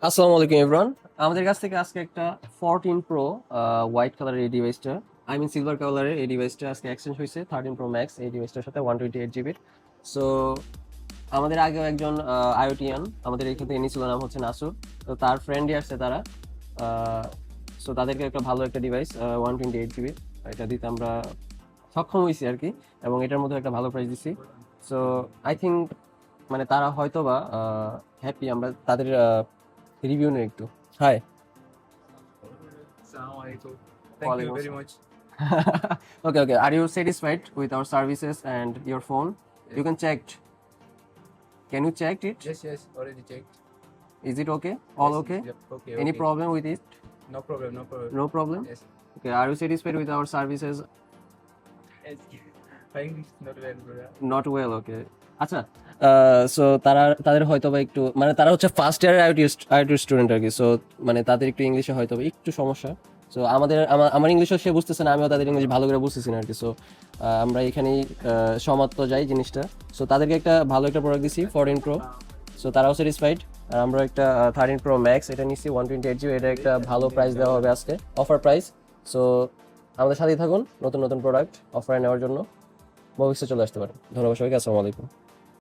আসসালামু আলাইকুম এভরিওয়ান। আমাদের কাছ থেকে আজকে একটা 14 প্রো হোয়াইট কালারের এই ডিভাইসটা, সিলভার কালারের এই ডিভাইসটা আজকে এক্সচেঞ্জ হয়েছে 13 প্রো ম্যাক্স এই ডিভাইসটার সাথে 128 জিবির। সো আমাদের আগেও একজন আইওটিয়ান আমাদের এখান থেকে নিয়েছিল, নাম হচ্ছে নাসুর। তো তার ফ্রেন্ডই আসছে তারা। সো তাদেরকে একটা ভালো একটা ডিভাইস 128 জিবির এটা দিতে আমরা সক্ষম হয়েছি আর কি, এবং এটার মধ্যে একটা ভালো প্রাইস দিছি। সো আই থিঙ্ক মানে তারা হয়তো বা হ্যাপি। আমরা তাদের রিভিউ নিই একটু। High. Assalamualaikum. Thank you Walaikum very assalam. much. Okay. Are you satisfied with our services and your phone? You can check. Can you check it? Yes, already checked. Is it okay? All Yes, okay? yep, okay. Any okay. problem with it? No problem, no problem. No problem? Yes. Okay. Are you satisfied with our services? Yes. My English is not well, brother. Not well, okay. আচ্ছা, so তাদের হয়তো বা একটু মানে তারা হচ্ছে first ইয়ারের IT student আর কি। সো মানে তাদের একটু ইংলিশে হয়তো বা একটু সমস্যা। সো আমার ইংলিশও সে বুঝতেছে না, আমিও তাদের ইংলিশ ভালো করে বুঝতেছি না আর কি। সো আমরা এখানেই সমাপ্ত যাই জিনিসটা। সো তাদেরকে একটা ভালো একটা প্রোডাক্ট দিছি 14 প্রো। সো তারাও স্যাটিসফাইড। আর আমরা একটা 13 প্রো ম্যাক্স এটা নিচ্ছি 128 জিবি। এটা একটা ভালো প্রাইস দেওয়া হবে আজকে, অফার প্রাইস। সো আমাদের সাথেই থাকুন, নতুন নতুন প্রোডাক্ট অফারে নেওয়ার জন্য ভবিষ্যতে চলে আসতে পারেন। ধন্যবাদ সবাইকে, আসসালামু আলাইকুম।